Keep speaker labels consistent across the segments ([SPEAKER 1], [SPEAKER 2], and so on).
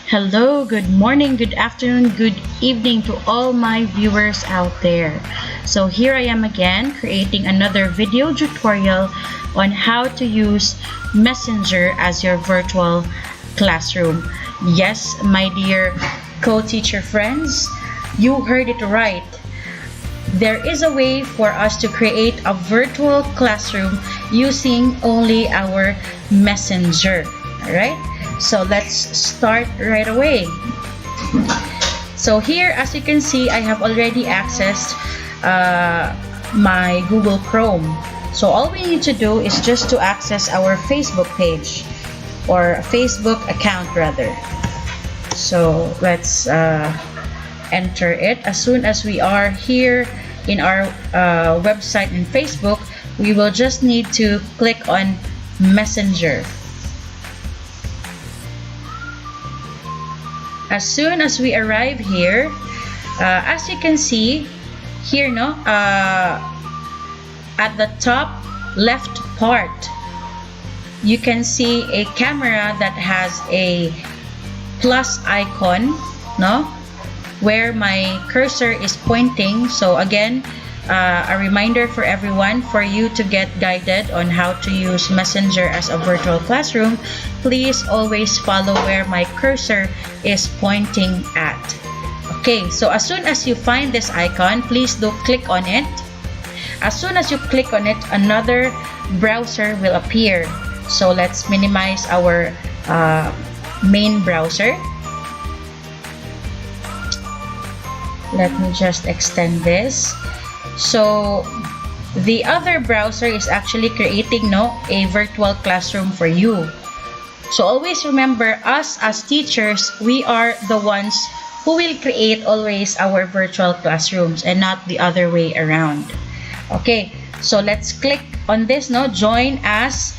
[SPEAKER 1] Hello, good morning, good afternoon, good evening to all my viewers out there. So here I am again creating another video tutorial on how to use Messenger as your virtual classroom. Yes, my dear co-teacher friends, you heard it right. There is a way for us to create a virtual classroom using only our Messenger. Alright? So let's start right away. So here, as you can see, I have already accessed my Google Chrome. So all we need to do is just to access our Facebook page or Facebook account rather. So let's enter it. As soon as we are here in our website in Facebook, we will just need to click on Messenger. As soon as we arrive here, as you can see here, at the top left part, you can see a camera that has a plus icon, where my cursor is pointing. So again, a reminder for everyone, for you to get guided on how to use Messenger as a virtual classroom, please always follow where my cursor is pointing at. Okay, so as soon as you find this icon, please do click on it. As soon as you click on it, another browser will appear. So let's minimize our main browser. Let me just extend this. So the other browser is actually creating a virtual classroom for you. So always remember, us as teachers, we are the ones who will create always our virtual classrooms and not the other way around. Okay, so let's click on this, join as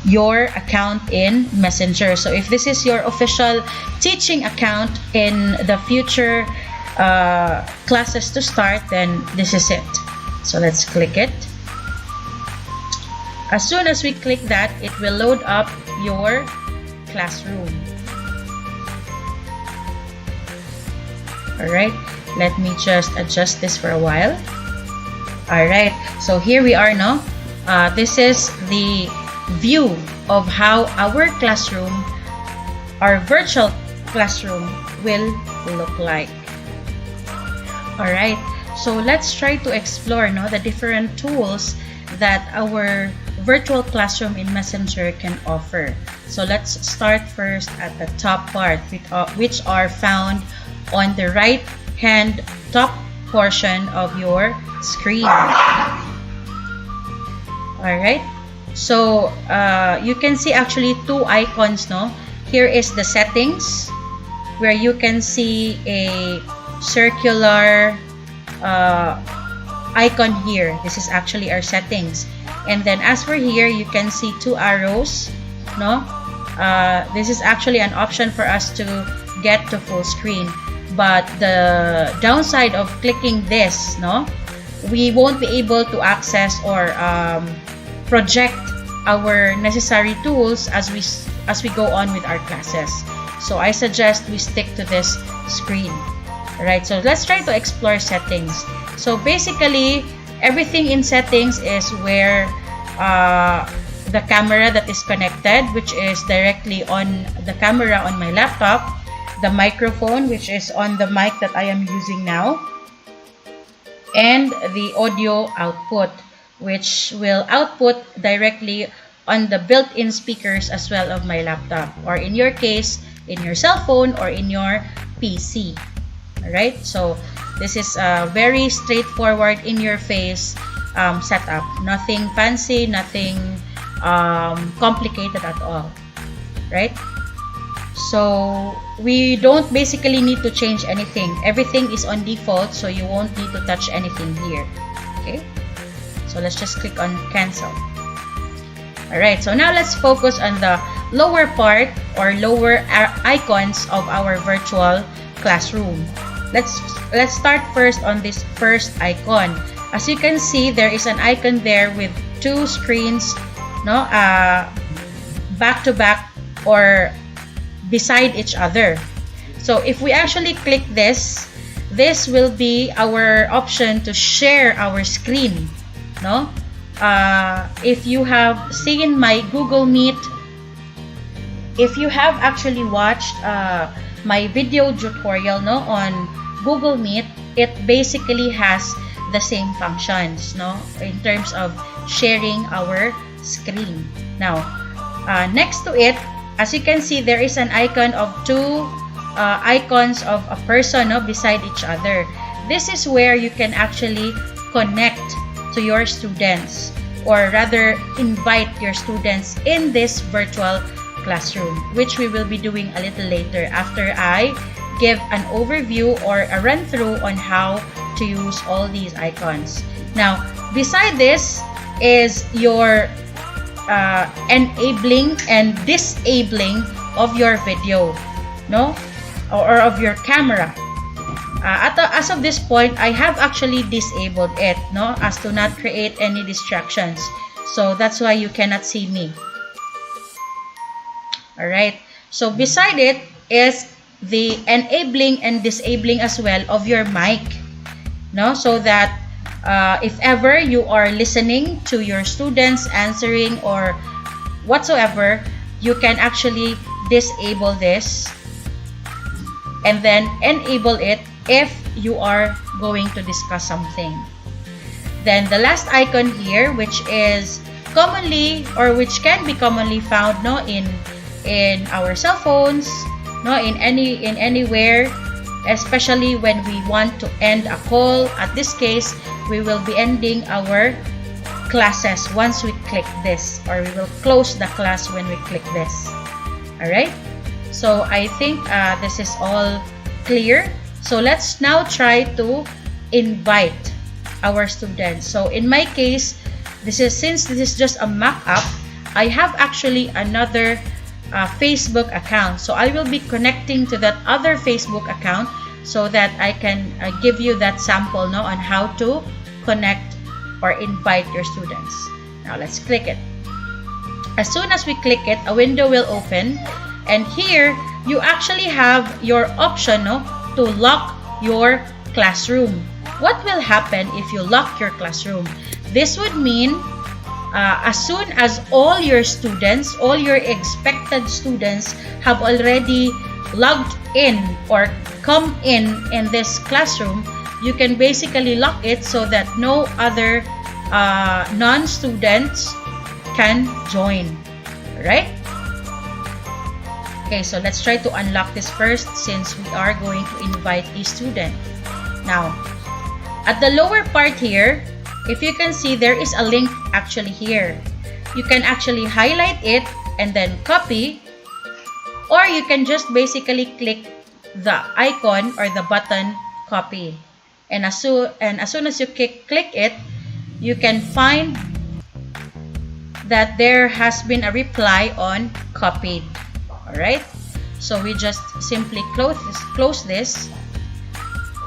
[SPEAKER 1] your account in Messenger. So if this is your official teaching account in the future classes to start, then this is it. So let's click it. As soon as we click that, it will load up your classroom. Alright, let me just adjust this for a while. Alright, so here we are now. This is the view of how our classroom, our virtual classroom, will look like. Alright, so let's try to explore the different tools that our virtual classroom in Messenger can offer. So let's start first at the top part, which are found on the right hand top portion of your screen. Alright, so you can see actually two icons. Here is the settings, where you can see a circular icon here. This is actually our settings. And then as for here, you can see two arrows. This is actually an option for us to get to full screen. But the downside of clicking this, we won't be able to access or project our necessary tools as we go on with our classes. So I suggest we stick to this screen. Alright, so let's try to explore settings. So basically, everything in settings is where the camera that is connected, which is directly on the camera on my laptop, the microphone, which is on the mic that I am using now, and the audio output, which will output directly on the built-in speakers as well of my laptop, or in your case, in your cell phone or in your PC. Alright, so this is a very straightforward, in-your-face setup. Nothing fancy, nothing complicated at all. Right? So we don't basically need to change anything. Everything is on default, so you won't need to touch anything here. Okay? So let's just click on cancel. Alright, so now let's focus on the lower part or lower icons of our virtual classroom. Let's start first on this first icon. As you can see, there is an icon there with two screens, back to back or beside each other. So if we actually click this, this will be our option to share our screen, no? If you have seen my Google Meet, if you have actually watched my video tutorial, no, on Google Meet, it basically has the same functions, no, in terms of sharing our screen. Now, next to it, as you can see, there is an icon of two icons of a person, no, beside each other. This is where you can actually connect to your students, or rather invite your students in this virtual classroom, which we will be doing a little later after I give an overview or a run through on how to use all these icons. Now, beside this is your enabling and disabling of your video, no, or of your camera. As of this point, I have actually disabled it, no, as to not create any distractions. So that's why you cannot see me. Alright, so beside it is the enabling and disabling as well of your mic, no, so that if ever you are listening to your students answering or whatsoever, you can actually disable this and then enable it if you are going to discuss something. Then the last icon here, which is commonly, or which can be commonly found, no, in our cell phones, no, in anywhere, especially when we want to end a call. At this case, we will be ending our classes once we click this, or we will close the class when we click this. Alright, so I think this is all clear. So let's now try to invite our students. So in my case, since this is just a mock-up, I have actually another Facebook account. So I will be connecting to that other Facebook account so that I can give you that sample, no, on how to connect or invite your students. Now let's click it. As soon as we click it, a window will open, and here you actually have your option, no, to lock your classroom. What will happen if you lock your classroom? This would mean as soon as all your students, all your expected students have already logged in or come in this classroom, you can basically lock it so that no other non-students can join, right? Okay, so let's try to unlock this first, since we are going to invite a student. Now, at the lower part here, if you can see, there is a link actually here. You can actually highlight it and then copy, or you can just basically click the icon or the button copy. And as soon as you click it, you can find that there has been a reply on copied. Alright, so we just simply close this.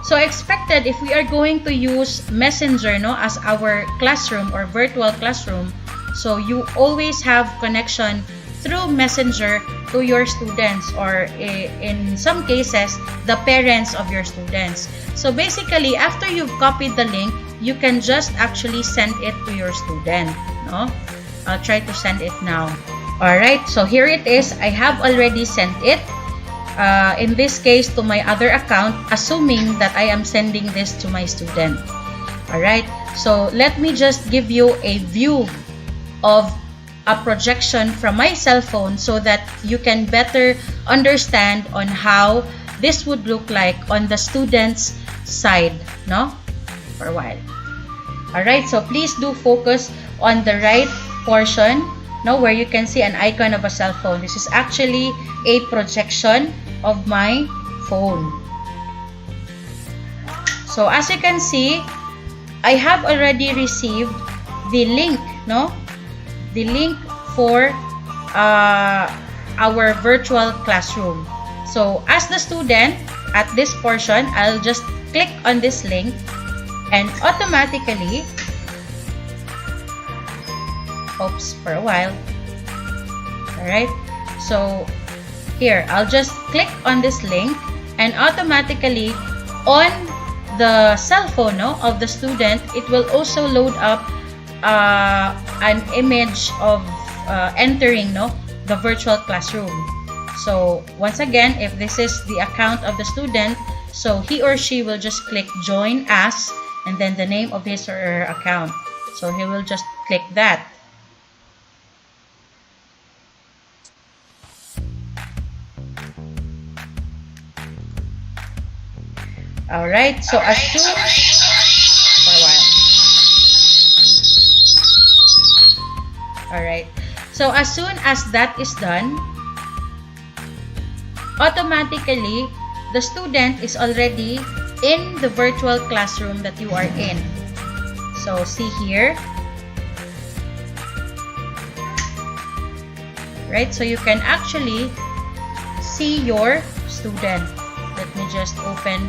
[SPEAKER 1] So expected, if we are going to use Messenger, no, as our classroom or virtual classroom, so you always have connection through Messenger to your students, or in some cases, the parents of your students. So basically, after you've copied the link, you can just actually send it to your student, no? I'll try to send it now. Alright, so here it is. I have already sent it. In this case, to my other account, assuming that I am sending this to my student. Alright, so let me just give you a view of a projection from my cell phone so that you can better understand on how this would look like on the student's side, no? For a while. Alright, so please do focus on the right portion, no, where you can see an icon of a cell phone. This is actually a projection of my phone. So as you can see, I have already received the link, no? The link for our virtual classroom. So as the student, at this portion, I'll just click on this link and automatically, oops, for a while. Alright, so Here, I'll just click on this link and automatically on the cell phone, no, of the student, it will also load up an image of entering, no, the virtual classroom. So once again, if this is the account of the student, so he or she will just click join as and then the name of his or her account. So he will just click that. Alright, so as soon for a while. Alright, so as soon as that is done, automatically the student is already in the virtual classroom that you are in. So see here. Right, so you can actually see your student. Let me just open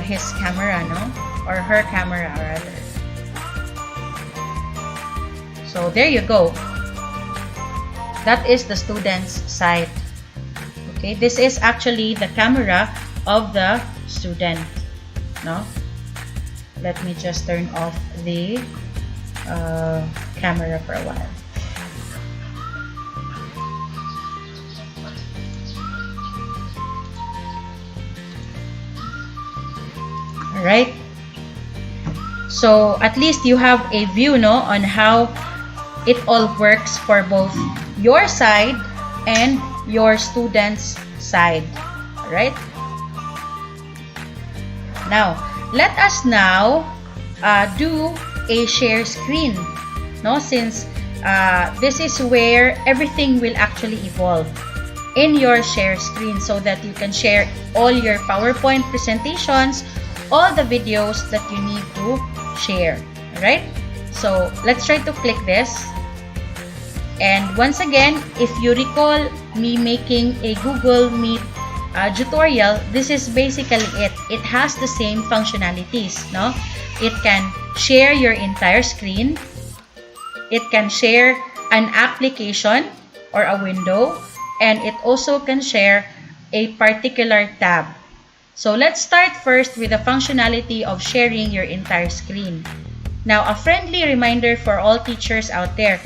[SPEAKER 1] his camera, no? Or her camera rather. So there you go. That is the student's side. Okay, this is actually the camera of the student, no? Let me just turn off the camera for a while. Alright, so at least you have a view, no, on how it all works for both your side and your student's side. Alright, now let us now do a share screen, no, since this is where everything will actually evolve in your share screen, so that you can share all your PowerPoint presentations, all the videos that you need to share. Alright, so let's try to click this. And once again, if you recall me making a Google Meet tutorial, this is basically it. It has the same functionalities, no? It can share your entire screen. It can share an application or a window, and it also can share a particular tab. So let's start first with the functionality of sharing your entire screen. Now, a friendly reminder for all teachers out there,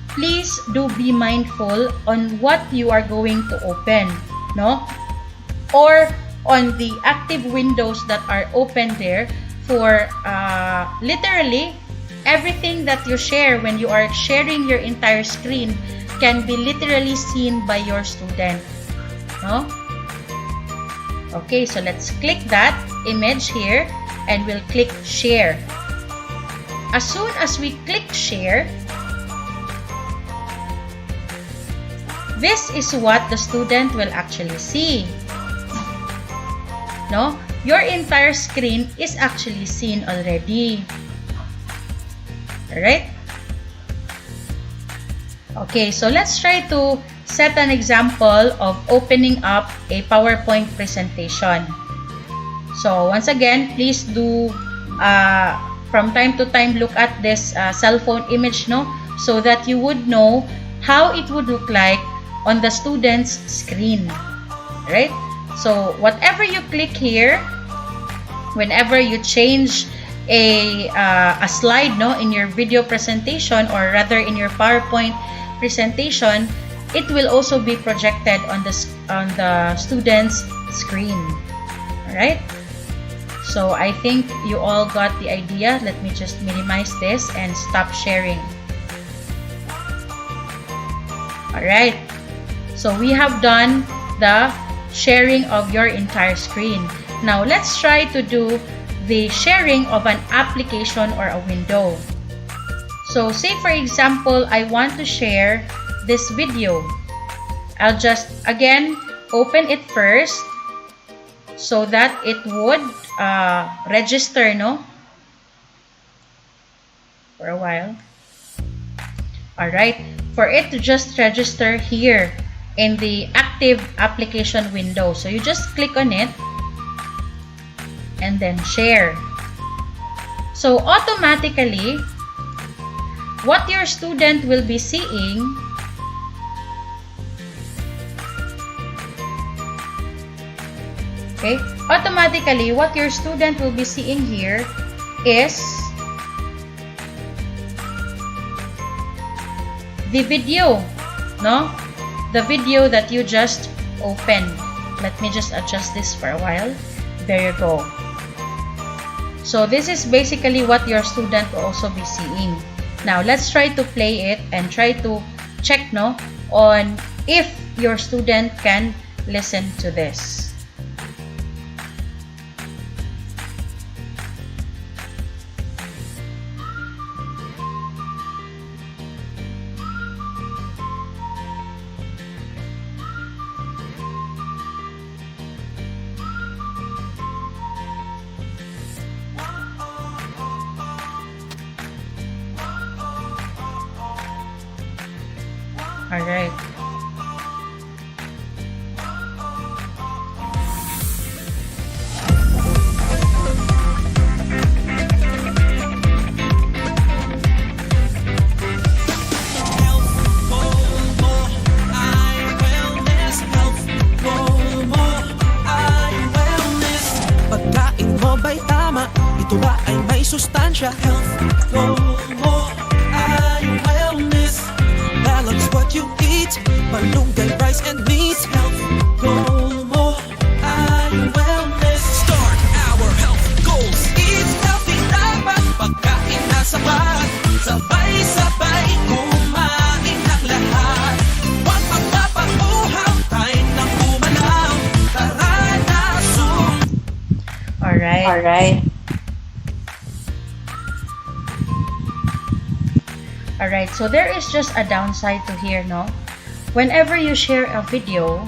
[SPEAKER 1] please do be mindful on what you are going to open, no? Or on the active windows that are open there, for literally everything that you share when you are sharing your entire screen can be literally seen by your student, no? Okay, so let's click that image here and we'll click share. As soon as we click share, this is what the student will actually see. No? Your entire screen is actually seen already. Alright? Okay, so let's try to set an example of opening up a PowerPoint presentation. So once again, please do from time to time look at this cell phone image, no, so that you would know how it would look like on the student's screen. Right? So whatever you click here, whenever you change a slide, no, in your video presentation, or rather in your PowerPoint presentation, it will also be projected on the student's screen. Alright? So I think you all got the idea. Let me just minimize this and stop sharing. Alright. So we have done the sharing of your entire screen. Now let's try to do the sharing of an application or a window. So say for example, I want to share this video. I'll just again open it first so that it would register, no, for a while. Alright, for it to just register here in the active application window. So you just click on it and then share. So automatically, what your student will be seeing Okay? Automatically, what your student will be seeing here is the video, no? The video that you just opened. Let me just adjust this for a while. There you go. So this is basically what your student will also be seeing. Now, let's try to play it and try to check, no, on if your student can listen to this. Alright.
[SPEAKER 2] Pagkain mo ba'y tama? Ito ba ay may sustansya? Health goal mo ay wellness. Balance what you eat, malunggay, rice and meat. Health goal mo ay wellness. Start our health goals. Eat healthy, dapat pagkain na sapat. Sabay-sabay kumain ng lahat. Huwag magpapauhaw, tayo ng umalaw. Tara na,
[SPEAKER 1] Alright. Alright, so there is just a downside to here, no? Whenever you share a video,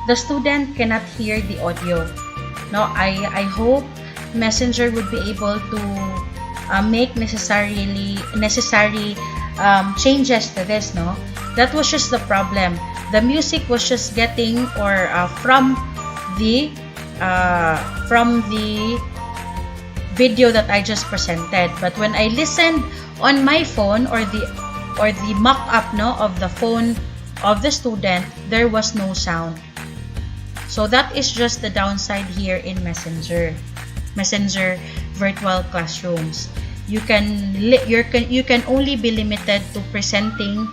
[SPEAKER 1] the student cannot hear the audio. No, I hope Messenger would be able to make necessary changes to this, no? That was just the problem. The music was just getting from the video that I just presented. But when I listened on my phone or the mock-up, no, of the phone of the student, there was no sound. So that is just the downside here in Messenger virtual classrooms. You can only be limited to presenting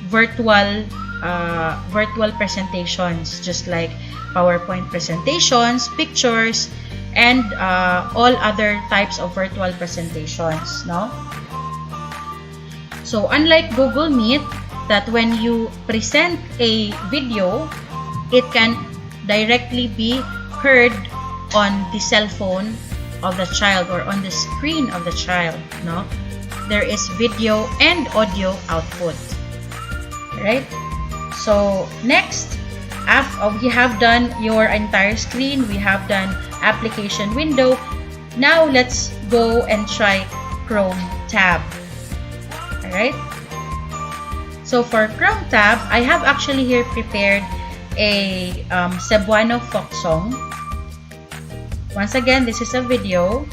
[SPEAKER 1] virtual presentations, just like PowerPoint presentations, pictures, and all other types of virtual presentations, no? So unlike Google Meet, that when you present a video, it can directly be heard on the cell phone of the child or on the screen of the child, no? There is video and audio output. Right? So next, after we have done your entire screen, we have done application window. Now let's go and try Chrome tab. Alright? So for Chrome tab, I have actually here prepared a Cebuano folk song. Once again, this is a video.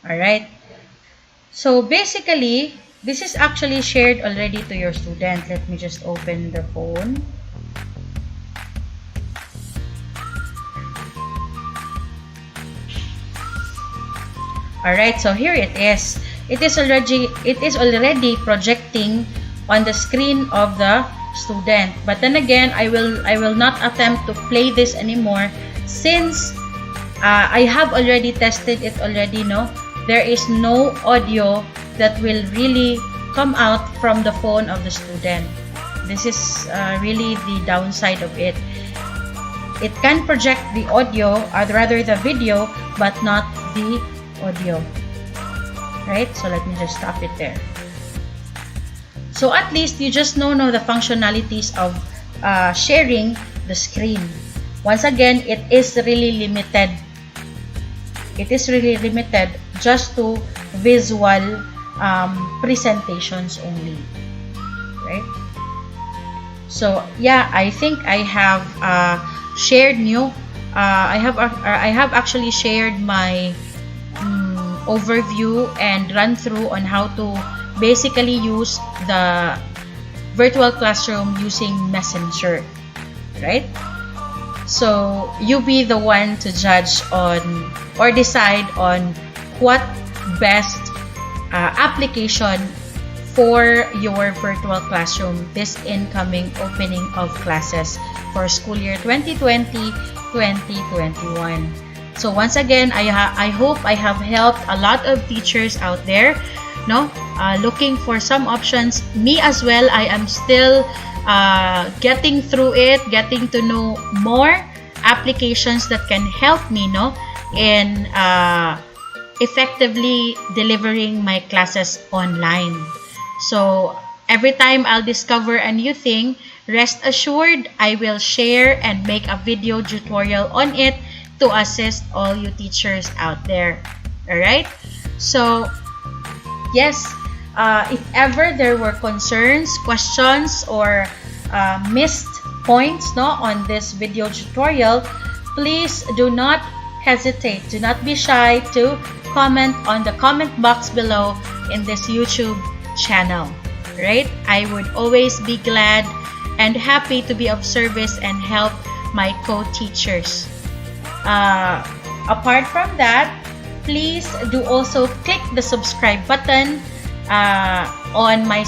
[SPEAKER 1] Alright. So basically, this is actually shared already to your student. Let me just open the phone. Alright, so here it is. It is already projecting on the screen of the student. But then again, I will not attempt to play this anymore since I have already tested it already, no? There is no audio that will really come out from the phone of the student. This is really the downside of it. It can project the audio, or rather the video, but not the audio. Right? So let me just stop it there. So at least you just know the functionalities of sharing the screen. Once again, it is really limited. It is really limited just to visual presentations only. Right? So yeah, I think I have shared I have actually shared my overview and run through on how to basically use the virtual classroom using Messenger, right? So you be the one to judge on or decide on what best application for your virtual classroom this incoming opening of classes for school year 2020-2021. So once again, I hope I have helped a lot of teachers out there, no, looking for some options. Me as well, I am still getting through it, getting to know more applications that can help me, no, in effectively delivering my classes online. So every time I'll discover a new thing, rest assured I will share and make a video tutorial on it to assist all you teachers out there. Alright? So yes, if ever there were concerns, questions, or missed points, no, on this video tutorial, please do not hesitate, do not be shy to comment on the comment box below in this YouTube channel, right? I would always be glad and happy to be of service and help my co-teachers. Apart from that, please do also click the subscribe button on my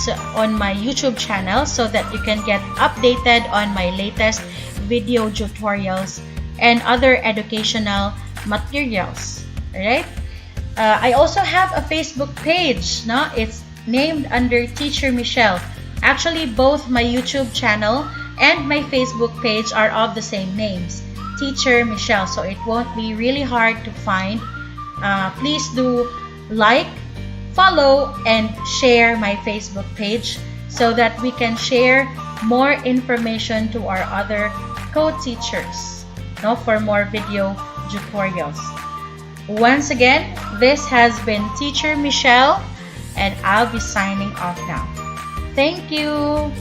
[SPEAKER 1] YouTube channel so that you can get updated on my latest video tutorials and other educational materials. Alright? I also have a Facebook page. No? It's named under Teacher Michelle. Actually, both my YouTube channel and my Facebook page are of the same names, Teacher Michelle. So it won't be really hard to find. Please do like, follow, and share my Facebook page so that we can share more information to our other co-teachers, no, for more video tutorials. Once again, this has been Teacher Michelle, and I'll be signing off now. Thank you.